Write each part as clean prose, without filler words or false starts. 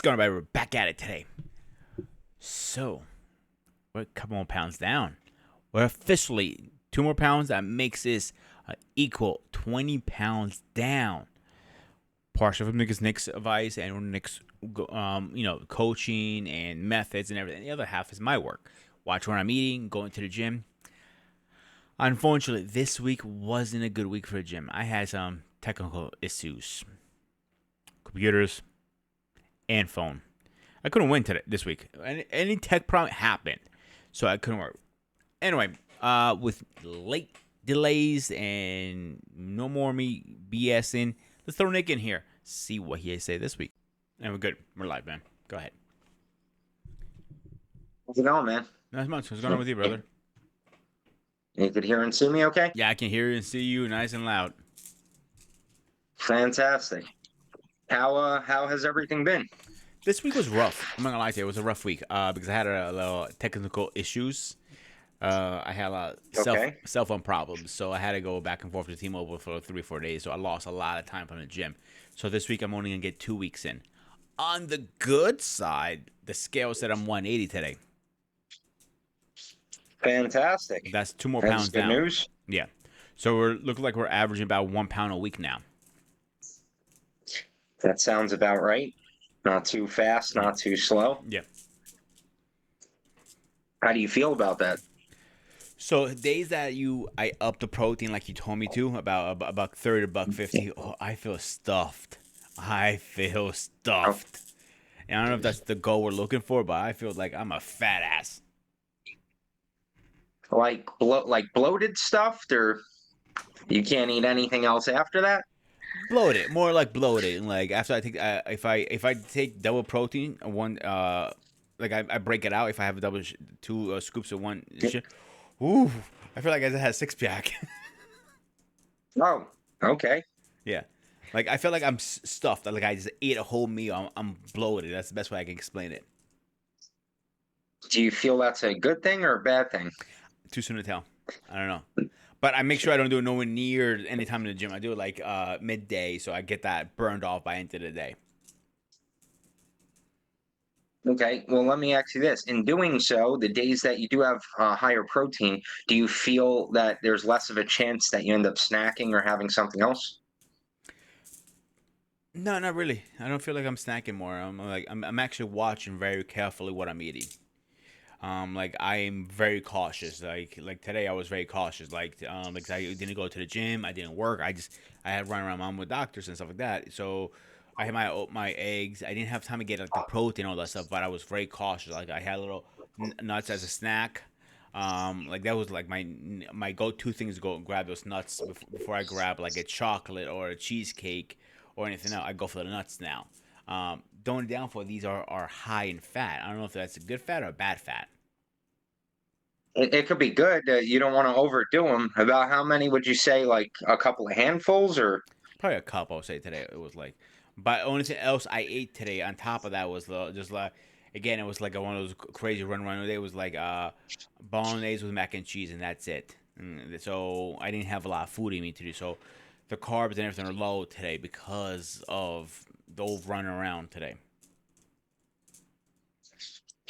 going on, everybody? We're back at it today. So, we're a couple more pounds down. We're officially 2 more pounds. That makes this equal 20 pounds down. Partial from Nick's advice and Nick's, coaching and methods and everything. The other half is my work. Watch what I'm eating, going to the gym. Unfortunately, this week wasn't a good week for the gym. I had some technical issues. Computers and phone. I couldn't win this week. Any tech problem happened, so I couldn't work. Anyway, with late delays and no more me BSing, let's throw Nick in here. See what he say this week. And we're good. We're live, man. Go ahead. How's it going, man? Not much. What's going on with you, brother? You could hear and see me okay? Yeah, I can hear you and see you nice and loud. Fantastic. How has everything been? This week was rough. I'm not gonna lie to you. It was a rough week because I had a little technical issues. I had a lot of cell phone problems, so I had to go back and forth to T-Mobile for 3-4 days. So I lost a lot of time from the gym. So this week I'm only gonna get 2 weeks in. On the good side, the scale said I'm 180 today. Fantastic. That's 2 more pounds good down. News. Yeah. So we're looking like we're averaging about 1 pound a week now. That sounds about right. Not too fast, not too slow. Yeah. How do you feel about that? So days that I up the protein like you told me to, about $1.30 to $1.50, oh, I feel stuffed. And I don't know if that's the goal we're looking for, but I feel like I'm a fat ass. Like bloated stuffed, or you can't eat anything else after that? Bloated, more like bloated. Like after I take, if I take double protein, I break it out. If I have two scoops of one shit, ooh, I feel like I just had a 6-pack. Oh, okay. Yeah, like I feel like I'm stuffed. Like I just ate a whole meal. I'm bloated. That's the best way I can explain it. Do you feel that's a good thing or a bad thing? Too soon to tell. I don't know. But I make sure I don't do it nowhere near any time in the gym. I do it like midday, so I get that burned off by end of the day. Okay, well, let me ask you this. In doing so, the days that you do have higher protein, do you feel that there's less of a chance that you end up snacking or having something else? No, not really. I don't feel like I'm snacking more. I'm actually watching very carefully what I'm eating. Like I am very cautious. Like today, I was very cautious. Like I didn't go to the gym. I didn't work. I had run around mom with doctors and stuff like that. So I had my eggs. I didn't have time to get like the protein and all that stuff. But I was very cautious. Like I had little nuts as a snack. Like that was like my go-to thing is to go and grab those nuts before I grab like a chocolate or a cheesecake or anything else. I go for the nuts now. The only downfall, these are high in fat. I don't know if that's a good fat or a bad fat. It could be good. You don't want to overdo them. About how many would you say? Like a couple of handfuls, or? Probably a cup, I'll say today. It was like, but only thing else I ate today on top of that was just like, again, it was like one of those crazy run day. It was like bolognese with mac and cheese, and that's it. So I didn't have a lot of food in me to do. So the carbs and everything are low today because of the old run around today.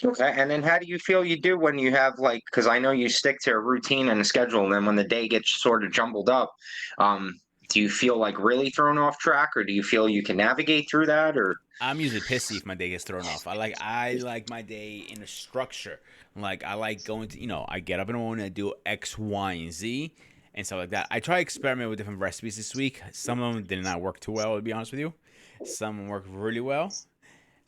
Okay, and then how do you feel you do when you have like? Because I know you stick to a routine and a schedule, and then when the day gets sort of jumbled up, do you feel like really thrown off track, or do you feel you can navigate through that, or? I'm usually pissy if my day gets thrown off. I like my day in a structure. Like I like going to I get up in the morning, I do X, Y, and Z and stuff like that. I try to experiment with different recipes this week. Some of them did not work too well, to be honest with you. Some worked really well.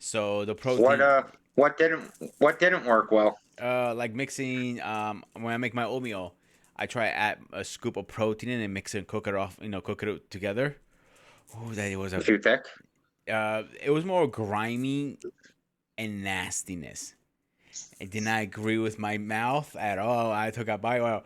So the protein. What didn't work well? Like mixing. When I make my oatmeal, I try to add a scoop of protein in and mix it and cook it off. Cook it together. Oh, that was a. Too thick. It was more grimy and nastiness. It did not agree with my mouth at all. I took a bite. Well,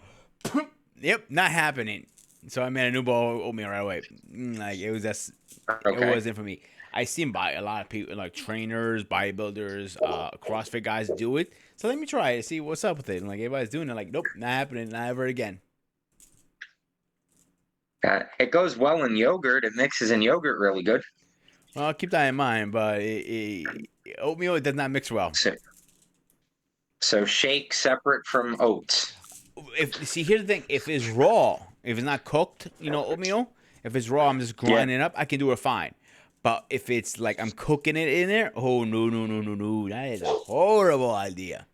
yep, not happening. So I made a new bowl of oatmeal right away. Like it was just, Okay. it wasn't for me. I seen by a lot of people, like trainers, bodybuilders, CrossFit guys do it. So let me try it, see what's up with it. And like everybody's doing it, like nope, not happening, not ever again. It goes well in yogurt. It mixes in yogurt really good. Well, I'll keep that in mind, but oatmeal it does not mix well. So, so shake separate from oats. If see, here's the thing: if it's raw, if it's not cooked, oatmeal. If it's raw, I'm just Yeah. grinding it up. I can do it fine. But if it's like I'm cooking it in there, oh no no no no no, that is a horrible idea.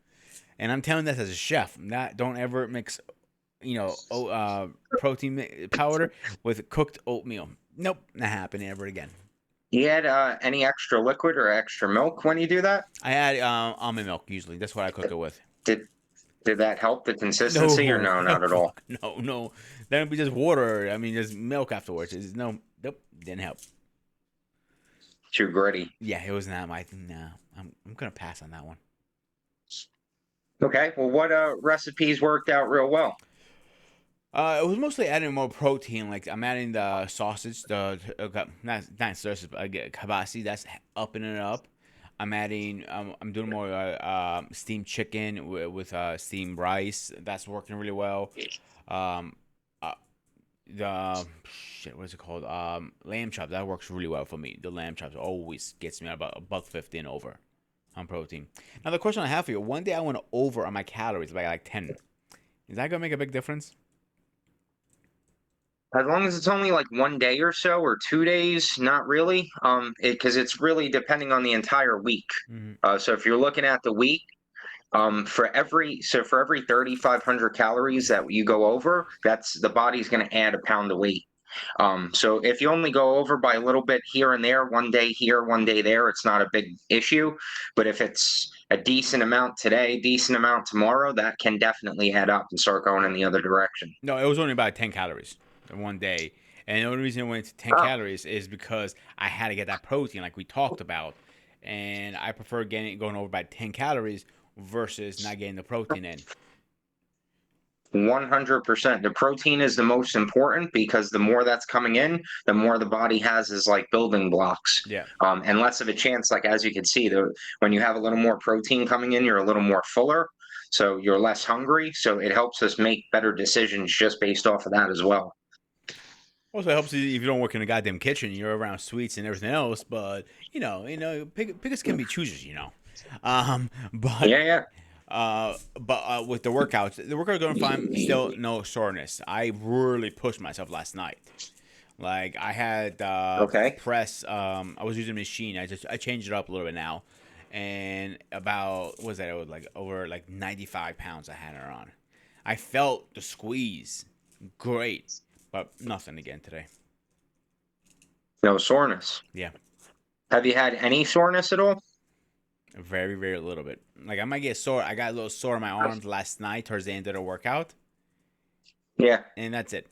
And I'm telling this as a chef. Not don't ever mix, protein powder with cooked oatmeal. Nope, not happening ever again. You add any extra liquid or extra milk when you do that? I add almond milk usually. That's what I cook it with. Did did that help the No, consistency or no, no, not at all? fuck, no, no. Then it'd be just water. I mean, just milk afterwards. It's no, nope, didn't help. Too gritty. Yeah, it was not my thing. No, I'm gonna pass on that one. Okay. Well, what recipes worked out real well? It was mostly adding more protein. Like I'm adding the sausage, not sausage, but I get kabasi. That's upping it up. I'm adding. I'm doing more steamed chicken with steamed rice. That's working really well. Um, uh, the shit, what is it called? Lamb chops. That works really well for me. The lamb chops always gets me about a buck 50 and over on protein. Now the question I have for you: one day I went over on my calories by like 10. Is that gonna make a big difference? As long as it's only like 1 day or so or 2 days, not really. Because it's really depending on the entire week. Hmm. So if you're looking at the week, for every 3,500 calories that you go over, that's the body's going to add a pound of weight. So if you only go over by a little bit here and there, 1 day here, 1 day there, it's not a big issue. But if it's a decent amount today, decent amount tomorrow, that can definitely add up and start going in the other direction. No, it was only about 10 calories in one day. And the only reason it went to 10 Oh, calories is because I had to get that protein, like we talked about. And I prefer going over by 10 calories versus not getting the protein in. 100%. The protein is the most important because the more that's coming in, the more the body has is like building blocks. Yeah. And less of a chance, like as you can see, when you have a little more protein coming in, you're a little more fuller. So you're less hungry. So it helps us make better decisions just based off of that as well. Also, it helps you if you don't work in a goddamn kitchen. You're around sweets and everything else. But pickers can be choosers. But Yeah, yeah. with the workouts going fine. Still no soreness. I really pushed myself last night. Like I had Okay. press. I was using a machine. I changed it up a little bit now, and about what was that? It was like over like 95 pounds I had her on. I felt the squeeze, great, but nothing again today. No soreness. Yeah, Have you had any soreness at all? very very little bit. Like I might get sore. I got a little sore in my arms last night towards the end of the workout, Yeah. and that's it.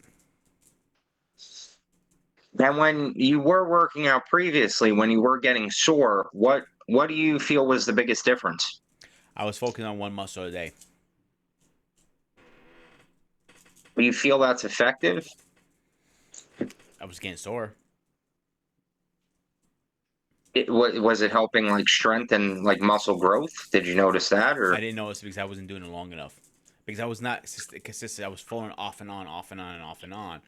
And when you were working out previously, when you were getting sore, what do you feel was the biggest difference? I was focusing on one muscle a day. Do you feel that's effective? I was getting sore. Was it helping like strength and like muscle growth? Did you notice that I or didn't notice because I wasn't doing it long enough. Because I was not consistent. I was falling off and on, off and on, and off and on.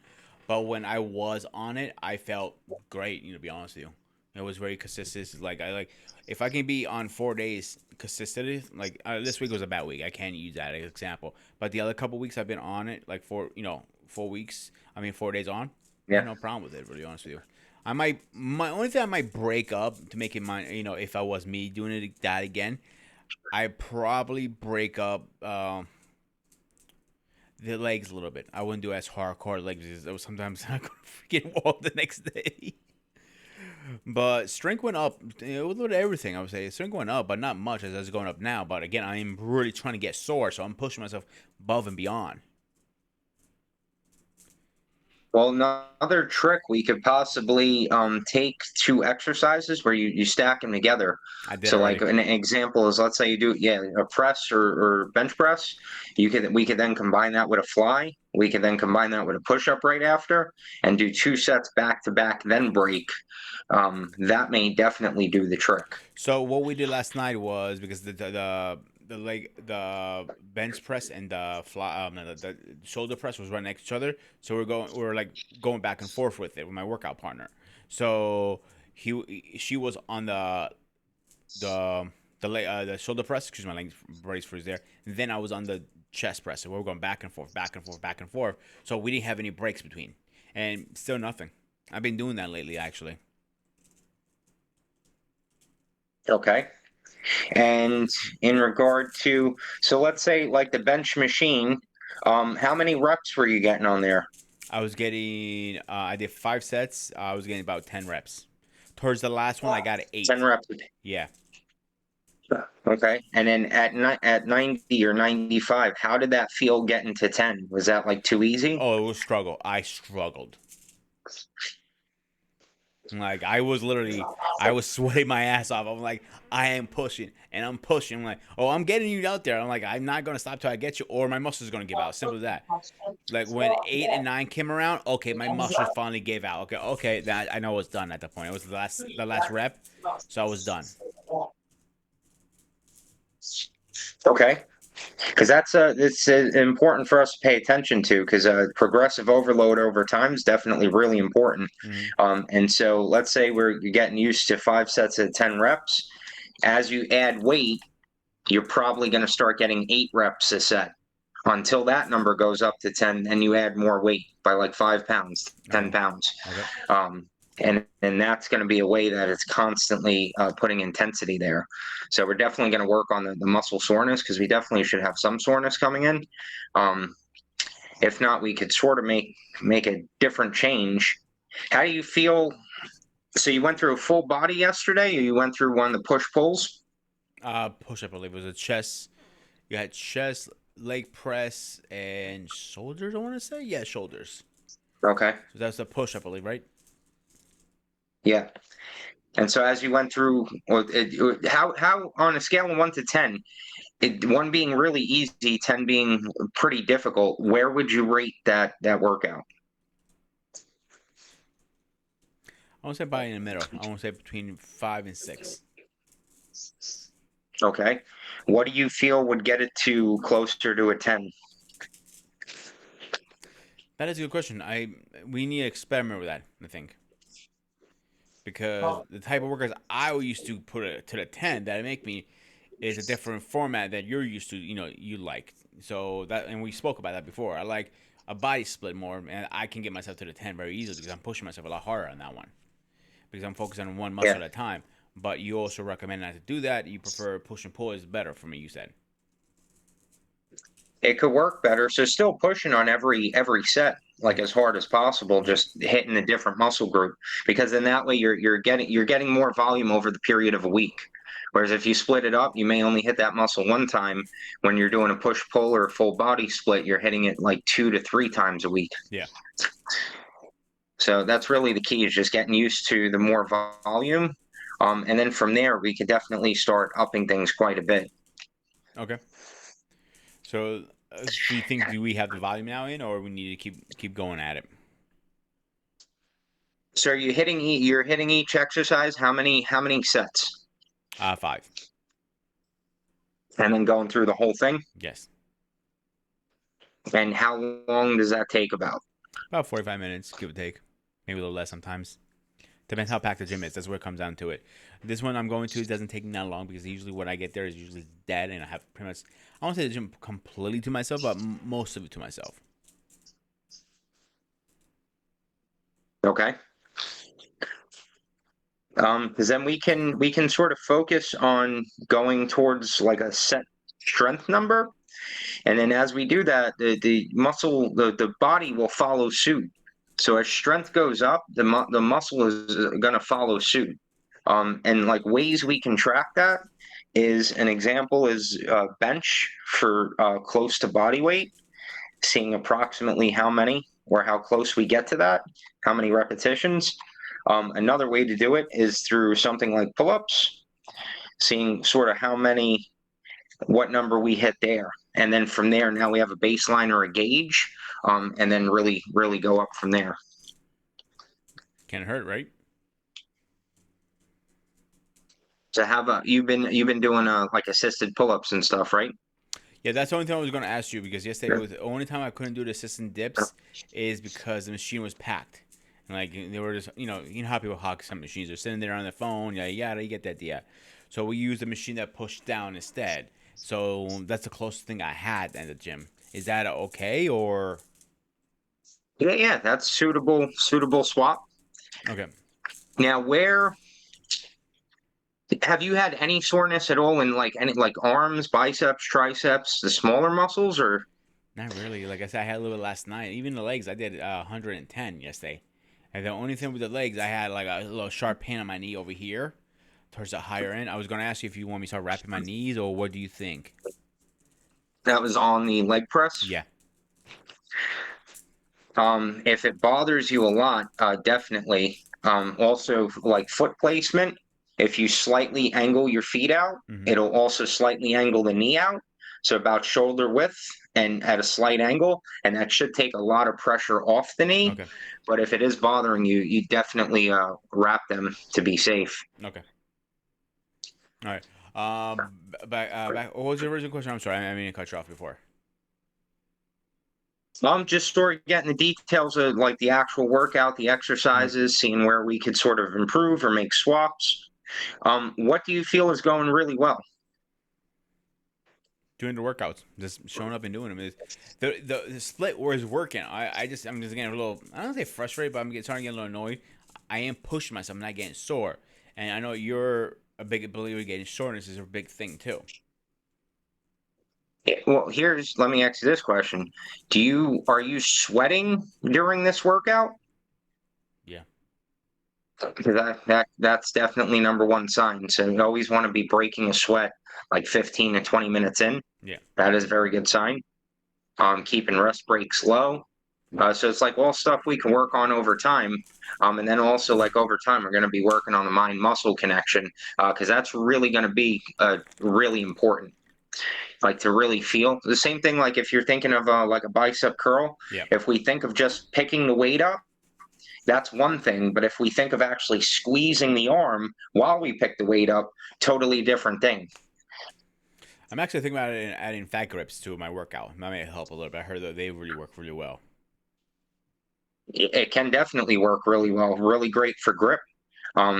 But when I was on it, I felt great. To be honest with you, it was very consistent. Like I like if I can be on 4 days consistently. Like this week was a bad week. I can't use that as an example. But the other couple weeks I've been on it, like 4 weeks. I mean 4 days on. I have yeah? no problem with it. Really honest with you. My only thing I might break up to make it mine. If I was me doing that again, I probably break up the legs a little bit. I wouldn't do as hardcore legs because it was sometimes I could freaking walk the next day. But strength went up. A little bit of everything, I would say. Strength went up, but not much as it's going up now. But again, I am really trying to get sore, so I'm pushing myself above and beyond. Well, another trick we could possibly take two exercises where you stack them together. I did So, like already. an example is, let's say you do a press or bench press. We could then combine that with a fly. We could then combine that with a push up right after, and do 2 sets back to back, then break. That may definitely do the trick. So what we did last night was because the bench press and no, the shoulder press was right next to each other. So we are like going back and forth with it with my workout partner. So she was on the the shoulder press. Excuse my language, brace for there. And then I was on the chest press. So we were going back and forth, back and forth, back and forth. So we didn't have any breaks between, and still nothing. I've been doing that lately, actually. Okay. And in regard to, so let's say like the bench machine, how many reps were you getting on there? I was getting, I did 5 sets. I was getting about 10 reps. Towards the last one, I got 10 8. reps. Yeah. Okay. And then at 90 or 95, how did that feel getting to 10? Was that like too easy? Oh, it was struggle. I struggled. Like I was literally, I was sweating my ass off. I'm like, I am pushing and I'm pushing. I'm like, oh, I'm getting you out there. I'm like, I'm not gonna stop till I get you, or my muscles are gonna give out. Simple as that. Like when 8 and 9 came around, okay, my muscles finally gave out. Okay, okay, that I know it was done at that point. It was the last rep, so I was done. Okay. Because it's important for us to pay attention to because progressive overload over time is definitely really important. Hmm. And so let's say we're getting used to 5 sets of 10 reps. As you add weight, you're probably going to start getting 8 reps a set until that number goes up to 10 and you add more weight by like 5 pounds, 10 Okay. pounds. Okay. Um, and that's going to be a way that it's constantly putting intensity there. So we're definitely going to work on the muscle soreness because we definitely should have some soreness coming in. Um, if not, we could sort of make a different change. How do you feel? So you went through a full body yesterday, or you went through one of the push pulls? Push up, I believe it was a chest. You had chest, leg press, and shoulders. I want to say, yeah, shoulders. Okay. So that's the push up, I believe, right? Yeah. And so as you went through, how on a scale of 1 to 10, one being really easy, 10 being pretty difficult, where would you rate that workout? I want to say by in the middle. I want to say between 5 and 6. Okay. What do you feel would get it to closer to a 10? That is a good question. We need to experiment with that. I think because the type of workouts I used to put it to the 10 that make me is a different format that you're used to. You like. So that, and we spoke about that before. I like a body split more, and I can get myself to the 10 very easily because I'm pushing myself a lot harder on that one because I'm focusing on one muscle Yeah. at a time. But you also recommend not to do that. You prefer push and pull is better for me. You said. It could work better. So still pushing on every set like Mm-hmm. as hard as possible, Yep. just hitting a different muscle group because then that way you're getting more volume over the period of a week. Whereas if you split it up, you may only hit that muscle one time. When you're doing a push pull or a full body split, you're hitting it like 2 to 3 times a week. Yeah. So that's really the key is just getting used to the more volume. And then from there, we could definitely start upping things quite a bit. Okay. So, do you think do we have the volume now in, or we need to keep going at it? So you're hitting each exercise. How many sets? 5. And then going through the whole thing. Yes. And how long does that take about? About 45 minutes, give or take. Maybe a little less sometimes. Depends how packed the gym is. That's where it comes down to it. This one I'm going to doesn't take me that long because usually when I get there is usually dead, and I have pretty much, I won't say the gym completely to myself, but most of it to myself. Okay. Because then we can sort of focus on going towards like a set strength number, and then as we do that, the muscle, the body will follow suit. So as strength goes up, the muscle is going to follow suit. And like ways we can track that is an example is bench for close to body weight, seeing approximately how many or how close we get to that, how many repetitions. Another way to do it is through something like pull-ups, seeing sort of how many, what number we hit there. And then from there, now we have a baseline or a gauge, and then really, really go up from there. Can't hurt, right? So how about you've been doing like assisted pull-ups and stuff, right? Yeah, that's the only thing I was going to ask you because yesterday was the only time I couldn't do the assistant dips is because the machine was packed. Like they were just, you know how people hawk some machines. They're sitting there on their phone. Yeah, yeah, you get that idea. So we used a machine that pushed down instead. So that's the closest thing I had at the gym. Is that okay or Yeah, yeah, that's suitable swap. okay? Now, where have you had any soreness at all in like any like arms, biceps, triceps, the smaller muscles, or Not really. Like I said, I had a little bit last night. Even the legs, I did 110 yesterday. And the only thing with the legs, I had like a little sharp pain on my knee over here, towards the higher end. I was gonna ask you if you want me to start wrapping my knees or what do you think? that was on the leg press? Yeah. If it bothers you a lot, definitely. Also, like foot placement, if you slightly angle your feet out, Mm-hmm. it'll also slightly angle the knee out. So about shoulder width and at a slight angle, and that should take a lot of pressure off the knee. Okay. But if it is bothering you, you definitely wrap them to be safe. Okay. All right. Back. What was the original question? I'm sorry. I mean to cut you off before. I'm just sort of getting the details of like the actual workout, the Mm-hmm. exercises, seeing where we could sort of improve or make swaps. What do you feel is going really well? Doing the workouts, just showing up and doing them. The split was working. I'm just getting a little, I don't say frustrated, but starting to get a little annoyed. I am pushing myself, I'm not getting sore, and I know you're a big believer getting soreness is a big thing too. Well, let me ask you this question. Are you sweating during this workout? Yeah. Because that's definitely number one sign. So you always want to be breaking a sweat like 15 to 20 minutes in. Yeah. That is a very good sign. Keeping rest breaks low. So it's like all stuff we can work on over time. And then also like over time, we're going to be working on the mind muscle connection because that's really going to be really important. Like to really feel the same thing. Like if you're thinking of like a bicep curl, Yeah. if we think of just picking the weight up, that's one thing. But if we think of actually squeezing the arm while we pick the weight up, totally different thing. I'm actually thinking about adding fat grips to my workout. That may help a little bit. I heard that they really work really well. It can definitely work really well, really great for grip.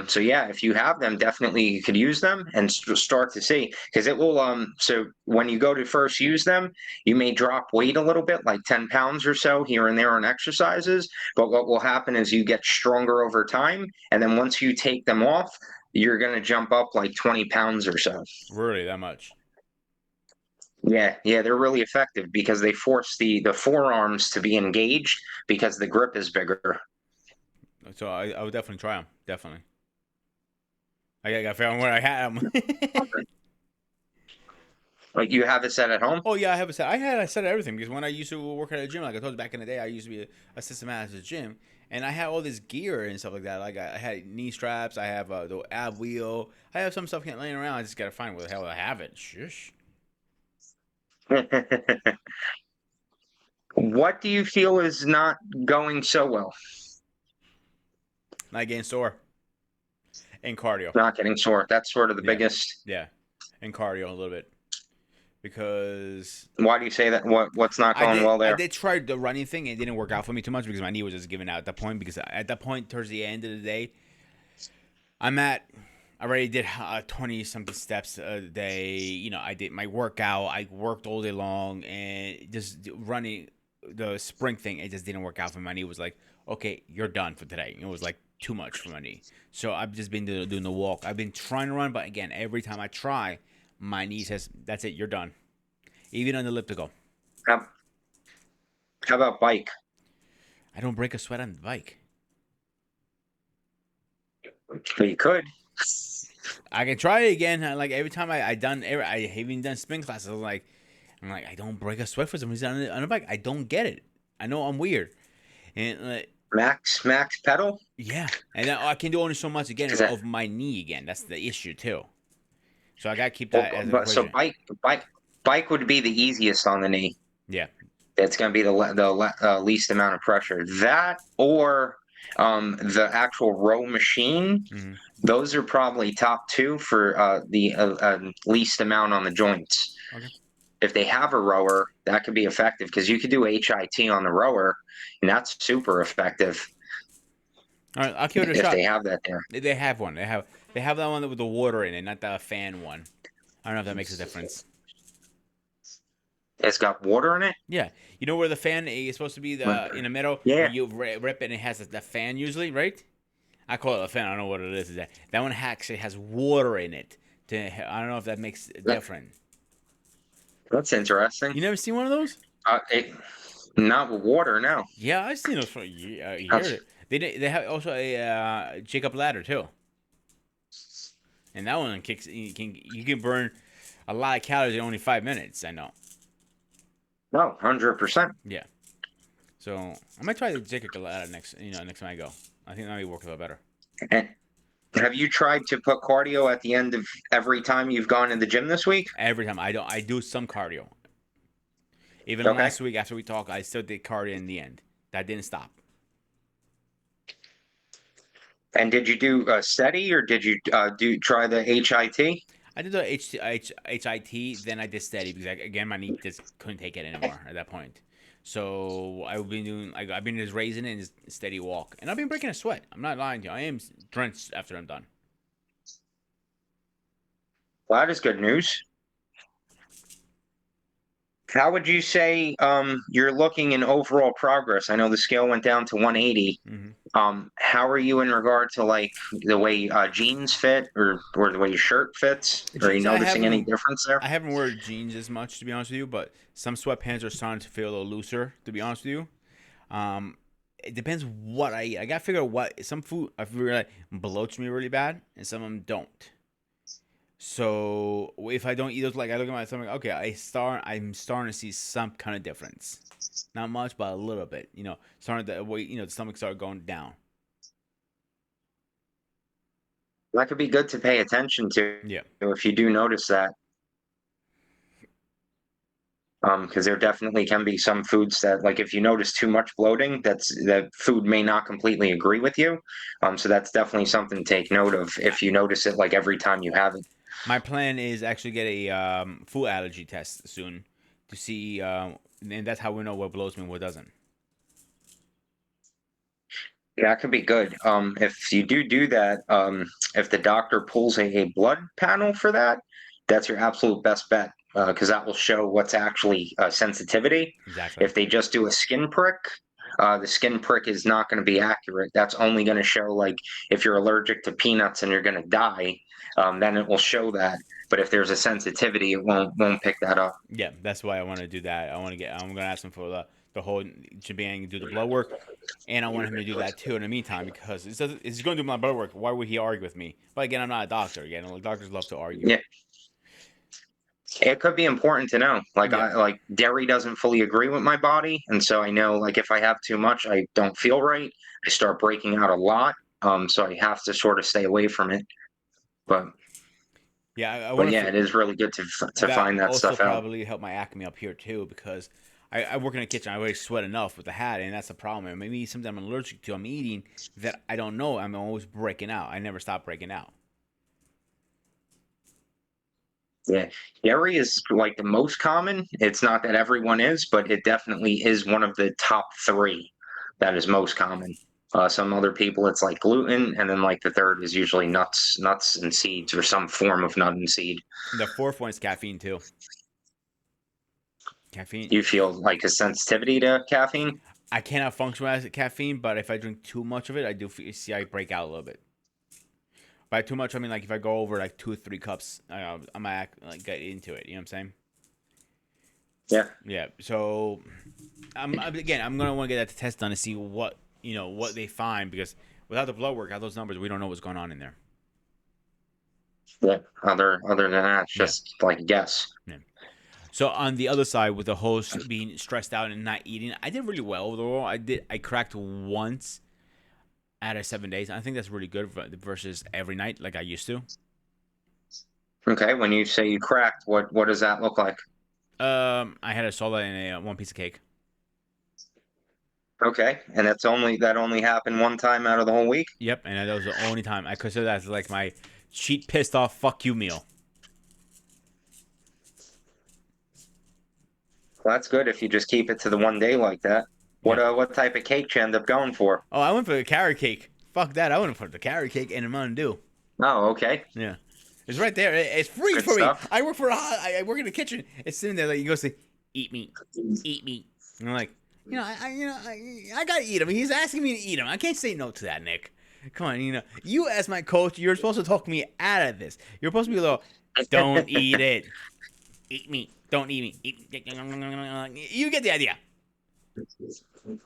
So yeah, if you have them, definitely you could use them and start to see because it will. So when you go to first use them, you may drop weight a little bit, like 10 pounds or so here and there on exercises. But what will happen is you get stronger over time, and then once you take them off, you're going to jump up like 20 pounds or so. Really, that much? Yeah, yeah, they're really effective because they force the forearms to be engaged because the grip is bigger. So I would definitely try them. Definitely. I got to figure out where I had them. Like you have it set at home. Oh yeah, I have a set. I set everything because when I used to work at a gym, like I told you back in the day, I used to be a assistant manager at a gym, and I had all this gear and stuff like that. Like I had knee straps, I have the ab wheel, I have some stuff laying around. I just gotta find where the hell I have it. Shush. What do you feel is not going so well? Not getting sore and cardio. Not getting sore. That's sort of the Yeah, biggest. yeah, and cardio a little bit because Why do you say that? What's not going well I there? did try the running thing. It didn't work out for me too much because my knee was just giving out at that point. Because at that point, towards the end of the day, I'm at. I already did 20 something steps a day. You know, I did my workout. I worked all day long, and just running the sprint thing, it just didn't work out for me. My knee was like, okay, you're done for today. It was like too much for my knee. So I've just been doing the walk. I've been trying to run, but again, every time I try, my knee says, that's it, you're done. Even on the elliptical. How, how about bike? I don't break a sweat on the bike. Well, you could. I can try it again. Like every time I even done spin classes. I'm like, I don't break a sweat for some reason on a bike. I don't get it. I know I'm weird, and Max pedal? yeah, and then I can do only so much again Is that of my knee again. That's the issue too. So I gotta keep well, that as an but so equation. bike would be the easiest on the knee. Yeah. It's going to be the least amount of pressure. That or the actual row machine. Hmm. Those are probably top two for the least amount on the joints. Okay. If they have a rower, that could be effective because you could do HIT on the rower, and that's super effective. All right, I'll give it a if they shot. have that there. They have one. They have that one with the water in it, not the fan one. I don't know if that makes a difference. It's got water in it. Yeah, you know where the fan is supposed to be But, the in the middle where yeah. you rip it and it has the fan usually, right? I call it a fan. I don't know what it is. That one actually has water in it. I don't know if that makes it That, different. that's interesting. You never seen one of those? It, not with water, no. Yeah, I've seen those for a That's year. They have also a Jacob ladder too, and that one kicks. You can burn a lot of calories in only 5 minutes. I know. no, 100%. Yeah. So I might try the Jacob ladder next time I go. I think that might work a lot better. And have you tried to put cardio at the end of every time you've gone to the gym this week? Every time I do some cardio. Even Okay. last week after we talked, I still did cardio in the end. That didn't stop. And did you do steady or did you do try the HIT? I did the HIT, then I did steady because again my knee just couldn't take it anymore at that point. So I've been doing I've been just raising it and just steady walk, and I've been breaking a sweat. I'm not lying to you. I am drenched after I'm done. Well, that is good news. How would you say you're looking in overall progress? I know the scale went down to 180. Hmm. How are you in regard to like the way jeans fit or the way your shirt fits? Are you Jeans, noticing any difference there? I haven't worn jeans as much to be honest with you, but some sweatpants are starting to feel a little looser. To be honest with you, um, it depends what I eat. I gotta figure out what some food I feel like bloats me really bad, and some of them don't. So if I don't eat those, like I look at my stomach, okay, I'm starting to see some kind of difference. Not much, but a little bit. Starting the weight, the stomach started going down. That could be good to pay attention to Yeah, if you do notice that. Because there definitely can be some foods that, like, if you notice too much bloating, that food may not completely agree with you. So that's definitely something to take note of if you notice it, like every time you have it. my plan is actually get a food allergy test soon to see, and that's how we know what blows me and what doesn't. Yeah, that could be good. If you do that, if the doctor pulls a blood panel for that, that's your absolute best bet because that will show what's actually sensitivity. Exactly. If they just do a skin prick, the skin prick is not going to be accurate. That's only going to show like if you're allergic to peanuts and you're going to die, then it will show that. But if there's a sensitivity, it won't pick that up. Yeah, that's why I want to do that. I'm gonna ask him for the whole shebang, do the blood work, and I want him to do that too in the meantime because it's going to do my blood work. Why would he argue with me? But again, I'm not a doctor. Again, like, doctors love to argue. Yeah, it could be important to know. Like Yeah, I dairy doesn't fully agree with my body, and so I know like if I have too much, I don't feel right. I start breaking out a lot. So I have to sort of stay away from it. But yeah. I but want yeah, to. it is really good to That find that also stuff out. probably helped my acne up here too because I work in the kitchen. I already sweat enough with the hat, and that's the problem. And maybe something I'm allergic to. I'm eating that I don't know. I'm always breaking out. I never stop breaking out. Yeah, dairy is like the most common. It's not that everyone is, but it definitely is one of the top three that is most common. Some other people, it's like gluten, and then like the third is usually nuts and seeds, or some form of nut and seed. The fourth one is caffeine too. Caffeine. Do you feel like a sensitivity to caffeine? I cannot function without caffeine, but if I drink too much of it, I do see I break out a little bit. By too much, I mean like if I go over like 2 or 3 cups, I might like get into it. You know what I'm saying? Yeah. Yeah. So, again, I'm gonna want to get that test done to see what they find because without the blood work, without those numbers, we don't know what's going on in there. Yeah. Other than that, it's Yeah. just like a guess. Yeah. So on the other side, with the host being stressed out and not eating, I did really well overall. I cracked once out of 7 days. I think that's really good versus every night like I used to. Okay. When you say you cracked, what does that look like? I had a soda and a one piece of cake. Okay. And that only happened one time out of the whole week? Yep, and that was the only time I consider that as like my cheat pissed off fuck you meal. Well, that's good if you just keep it to the one day like that. Yeah. What type of cake you end up going for? Oh, I went for the carrot cake. Fuck that. I wouldn't put the carrot cake in a Mountain Dew. Oh, okay. Yeah. It's right there. It's free Good for me. stuff. I work for I work in the kitchen. It's sitting there like you go say, eat meat, eat meat. And I'm like, I gotta eat him. He's asking me to eat him. I can't say no to that, Nick. Come on, you as my coach, you're supposed to talk me out of this. You're supposed to be a little, don't eat it. Eat meat. Don't eat meat. You get the idea.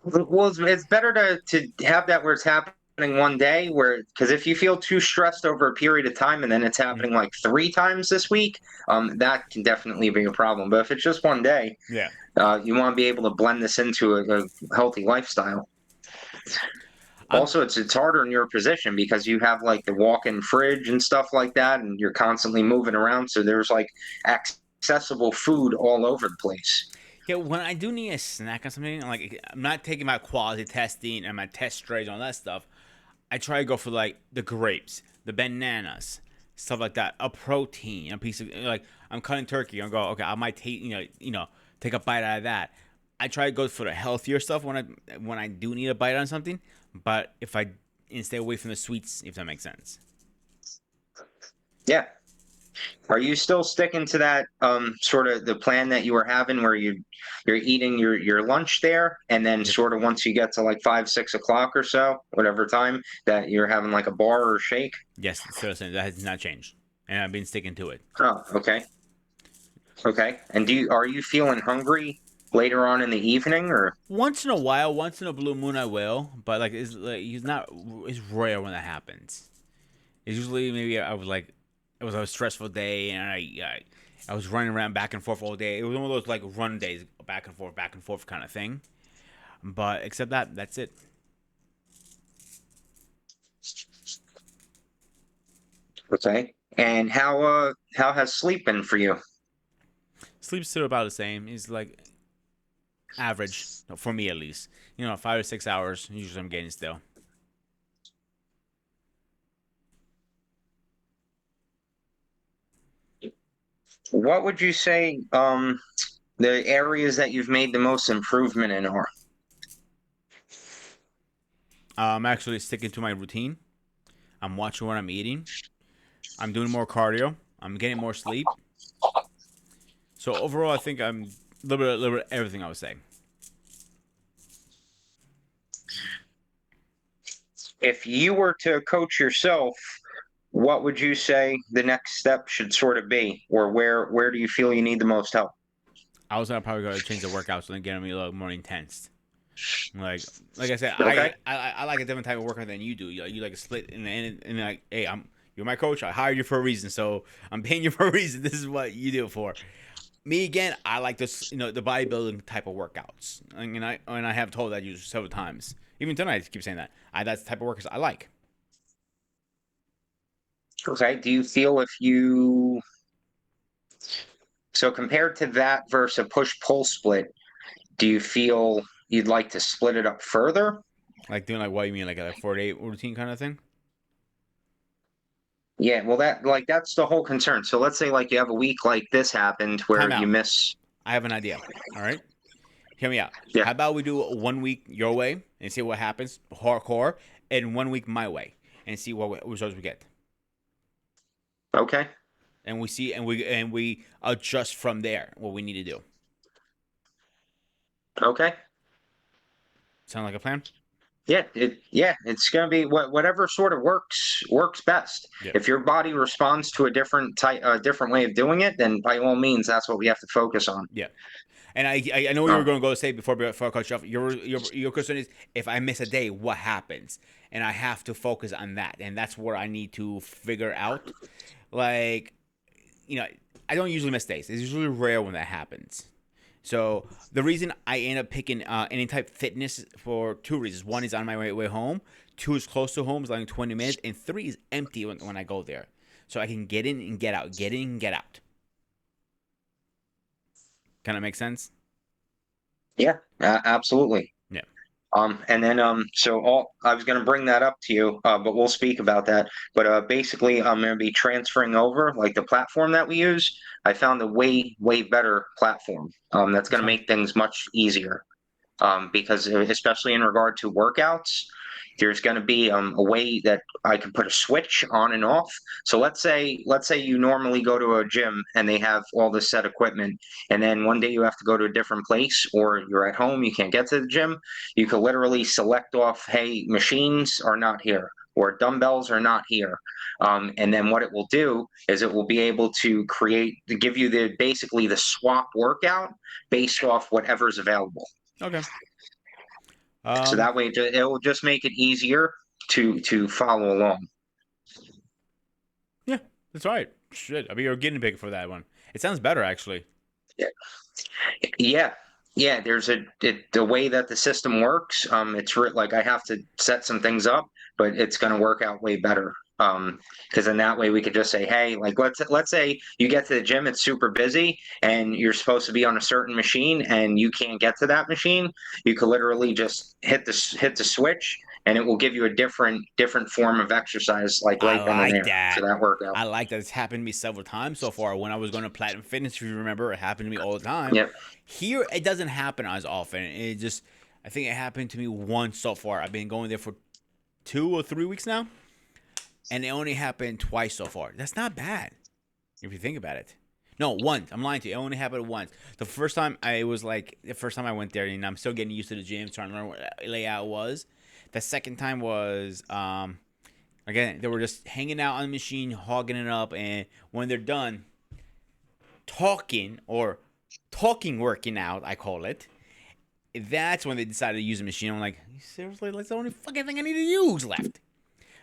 Well, it's better to have that where it's happening one day, where because if you feel too stressed over a period of time and then it's Mhm. happening like 3 times this week, that can definitely be a problem. But if it's just one day, Yeah. you want to be able to blend this into a healthy lifestyle. I'm Also, it's harder in your position because you have like the walk-in fridge and stuff like that, and you're constantly moving around. So there's like accessible food all over the place. Yeah, when I do need a snack on something, I'm not taking my quality testing and my test strays and all that stuff. I try to go for like the grapes, the bananas, stuff like that. A protein, a piece of like I'm cutting turkey. I'm going okay. I might take take a bite out of that. I try to go for the healthier stuff when I do need a bite on something. But if I and stay away from the sweets, if that makes sense. Yeah. Are you still sticking to that sort of the plan that you were having where you're eating your lunch there and then Yep. sort of once you get to like 5, 6 o'clock or so, whatever time, that you're having like a bar or a shake? Yes, seriously, that has not changed, and I've been sticking to it. Oh, okay. Okay. And are you feeling hungry later on in the evening or Once in a while, once in a blue moon, I will, but he's not. It's rare when that happens. It's usually maybe I was like, it was a stressful day, and I was running around back and forth all day. It was one of those like run days, back and forth kind of thing. But except that, that's it. okay? And how has sleep been for you? Sleep's still about the same. It's like average for me at least. 5 to 6 hours. Usually I'm getting still. What would you say the areas that you've made the most improvement in are? I'm actually sticking to my routine. I'm watching what I'm eating. I'm doing more cardio. I'm getting more sleep. So overall, I think I'm a little bit everything I was saying. If you were to coach yourself, what would you say the next step should sort of be, or where do you feel you need the most help? I was gonna probably gotta change the workouts and get me a little more intense. Like like I said, Okay. I like a different type of workout than you do. You like a split and like, hey, you're my coach. I hired you for a reason, so I'm paying you for a reason. This is what you do it for. Me again, I like this, the bodybuilding type of workouts, and I have told that you several times. Even tonight, I keep saying that. That's the type of workouts I like. Okay. Do you feel if you so compared to that versus a push pull split, do you feel you'd like to split it up further? Like doing like what you mean, like a 48 routine kind of thing. Yeah, well that's the whole concern. So let's say like you have a week like this happened where Time you out. miss. I have an idea. All right. Hear me out. Yeah. How about we do 1 week your way and see what happens, hardcore, and 1 week my way and see what results we get, Okay. and we see and we adjust from there what we need to do. Okay. Sound like a plan? Yeah, it's gonna be whatever sort of works best. Yeah, If your body responds to a different way of doing it, then by all means, that's what we have to focus on. yeah. And I know you were Uh, going to go say before I cut you off. Your question is if I miss a day, what happens? And I have to focus on that, and that's what I need to figure out. Like, you know, I don't usually miss days. It's usually rare when that happens. So the reason I end up picking any type of fitness for two reasons: one is on my way home, two is close to home, it's like 20 minutes, and three is empty when I go there, so I can get in and get out, get in and get out. Kind of make sense? yeah, absolutely. Yeah. And then so all I was going to bring that up to you, but we'll speak about that. But basically, I'm going to be transferring over like the platform that we use. I found a way better platform. That's That's going to fine. make things much easier. Because especially in regard to workouts, there's going to be a way that I can put a switch on and off. So let's say you normally go to a gym and they have all this set equipment, and then one day you have to go to a different place, or you're at home, you can't get to the gym. You can literally select off, hey, machines are not here, or dumbbells are not here. And then what it will do is it will be able to give you the basically the swap workout based off whatever's available. Okay. So Um. that way it will just make it easier to follow along. Yeah, that's all right. Shit, I'll be your guinea pig for that one. It sounds better actually. Yeah. Yeah. Yeah, the way that the system works. Like I have to set some things up, but it's going to work out way better. Because then that way we could just say, hey, like let's say you get to the gym, it's super busy, and you're supposed to be on a certain machine, and you can't get to that machine. You could literally just hit the switch, and it will give you a different form of exercise, like I right then and like there for that. that workout. I like that. It's happened to me several times so far. When I was going to Platinum Fitness, if you remember, it happened to me all the time. Yep. Here, it doesn't happen as often. It just, I think it happened to me once so far. I've been going there for 2 or 3 weeks now, and it only happened twice so far. That's not bad if you think about it. No, once. I'm lying to you. It only happened once. The first time I went there, and I'm still getting used to the gym, trying to learn what layout was. The second time was again, they were just hanging out on the machine, hogging it up, and when they're done talking or talking working out, I call it. That's when they decided to use the machine. I'm like, seriously, that's the only fucking thing I need to use left.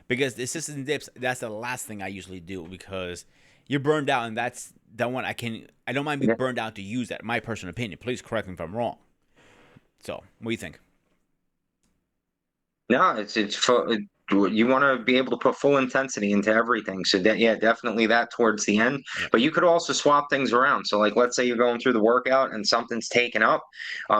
Because the assistant dips, that's the last thing I usually do because you're burned out, and that's that one I don't mind being Yep. burned out to use that. My personal opinion. Please correct me if I'm wrong. So, what do you think? No, it's you want to be able to put full intensity into everything. So that, yeah, definitely that towards the end. Yeah. But you could also swap things around. So like let's say you're going through the workout and something's taken up,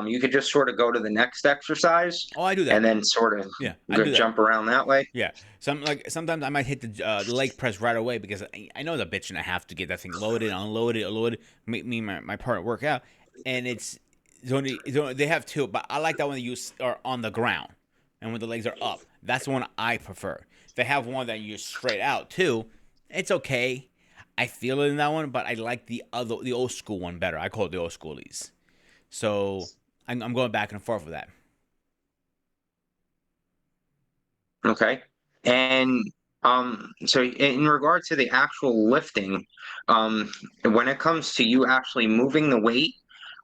you could just sort of go to the next exercise Oh, I do and that. then sort of Yeah, I do that. jump around that way. Yeah. Sometimes I might hit the leg press right away because I know the bitch and I have to get that thing loaded, unloaded, loaded, make me my partner work out, and they have two, but I like that one that you are on the ground and when the legs are up. That's the one I prefer. They have one that you straight out too. It's okay. I feel it in that one, but I like the old school one better. I call it the old schoolies. So I'm going back and forth with that. Okay. And so in regard to the actual lifting, when it comes to you actually moving the weight,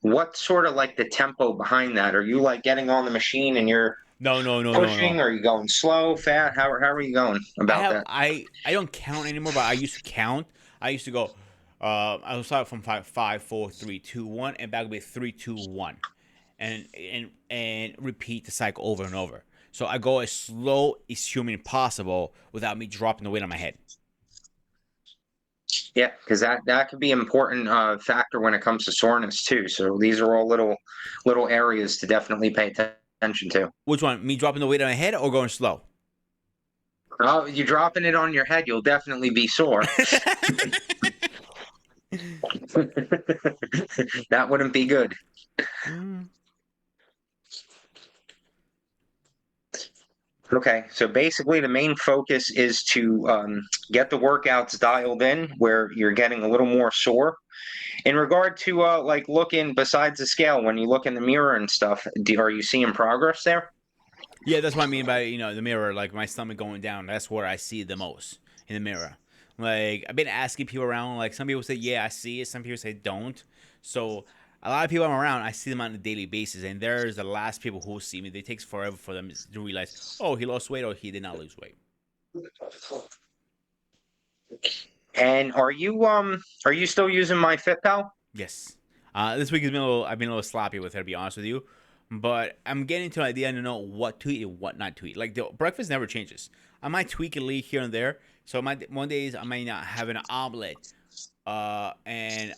what's sort of like the tempo behind that? Are you like getting on the machine and you're No, no, no, no, no. pushing? Are you going slow, fat? How are you going about that? I don't count anymore, but I used to count. I used to go. I would start from five, four, three, two, one, and back would be three, two, one, and repeat the cycle over and over. So I go as slow as humanly possible without me dropping the weight on my head. Yeah, because that could be an important factor when it comes to soreness too. So these are all little areas to definitely pay attention to. Which one? Me dropping the weight on my head or going slow? Oh, you're dropping it on your head, you'll definitely be sore. That wouldn't be good. Mm. Okay, so basically the main focus is to get the workouts dialed in where you're getting a little more sore. In regard to like looking besides the scale, when you look in the mirror and stuff, are you seeing progress there? Yeah, that's what I mean by the mirror, like my stomach going down. That's where I see it the most in the mirror. Like I've been asking people around. Like some people say, yeah, I see it. Some people say don't. So a lot of people I'm around, I see them on a daily basis, and there's the last people who see me. It takes forever for them to realize, oh, he lost weight or he did not lose weight. And are you still using my FitPal? Yes. This week has been I've been a little sloppy with her, to be honest with you. But I'm getting to an idea to know what to eat and what not to eat. Like the breakfast never changes. I might tweak a little here and there. So one days I might not have an omelet. Other days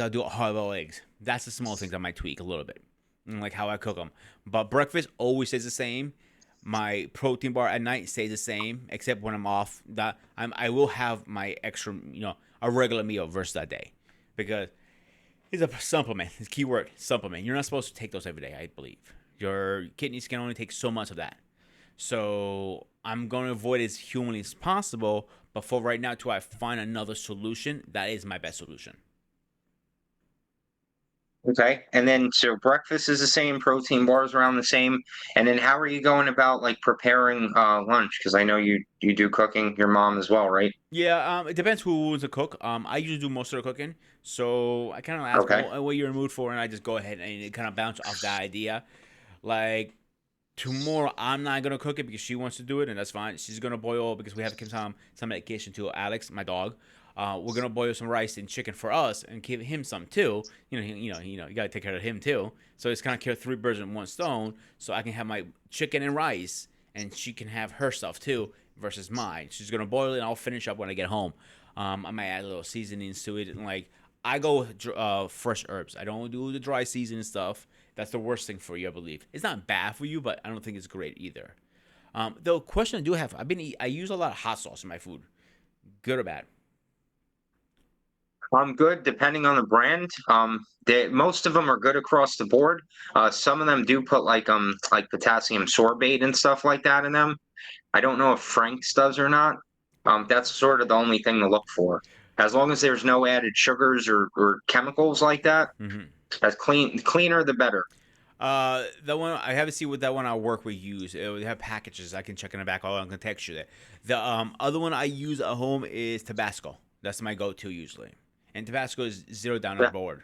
I'll do hard boiled eggs. That's the small things I might tweak a little bit, like how I cook them. But breakfast always stays the same. My protein bar at night stays the same, except when I'm off. I will have my extra, a regular meal versus that day, because it's a supplement. It's keyword supplement. You're not supposed to take those every day, I believe. Your kidneys can only take so much of that. So I'm going to avoid as humanly as possible. But for right now, till I find another solution, that is my best solution. Okay. And then so breakfast is the same, protein bars around the same. And then how are you going about like preparing lunch? Because I know you do cooking, your mom as well, right? Yeah, it depends who's the cook. I usually do most of the cooking, so I kind of ask them Okay. what you're in the mood for, and I just go ahead and kind of bounce off that idea. Like tomorrow, I'm not gonna cook it because she wants to do it, and that's fine. She's gonna boil because we have to give some medication to Alex, my dog. We're gonna boil some rice and chicken for us and give him some too. You gotta take care of him too. So it's kind of kill three birds in one stone. So I can have my chicken and rice, and she can have her stuff too versus mine. She's gonna boil it, and I'll finish up when I get home. I might add a little seasonings to it, and like I go with fresh herbs. I don't do the dry seasoning stuff. That's the worst thing for you, I believe. It's not bad for you, but I don't think it's great either. The question I do have, I use a lot of hot sauce in my food, good or bad. I'm good depending on the brand. Most of them are good across the board. Some of them do put like potassium sorbate and stuff like that in them. I don't know if Frank's does or not. That's sort of the only thing to look for. As long as there's no added sugars or chemicals like that, Mm-hmm. as cleaner the better. The one I haven't seen what that one I work with use. It would have packages I can check in the back. All I can text you that. The other one I use at home is Tabasco. That's my go-to usually, and Tabasco is zero down on Yeah, board.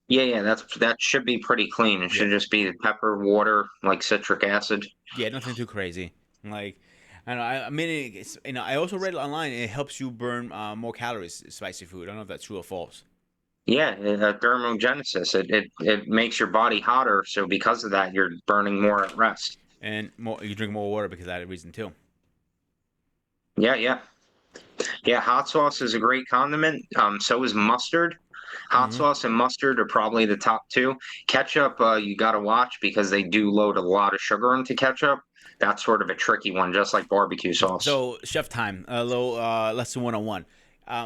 yeah, that should be pretty clean. It Yeah, should just be pepper, water, like citric acid. yeah, nothing too crazy. Like, I know. I mean, I also read online it helps you burn more calories. Spicy food. I don't know if that's true or false. Yeah, thermogenesis. It makes your body hotter, so because of that, you're burning more at rest. And more, you drink more water because of that reason too. Yeah, yeah. Yeah, hot sauce is a great condiment. So is mustard. Hot Mm-hmm. sauce and mustard are probably the top two. Ketchup, you got to watch because they do load a lot of sugar into ketchup. That's sort of a tricky one, just like barbecue sauce. So chef time, a little lesson 101.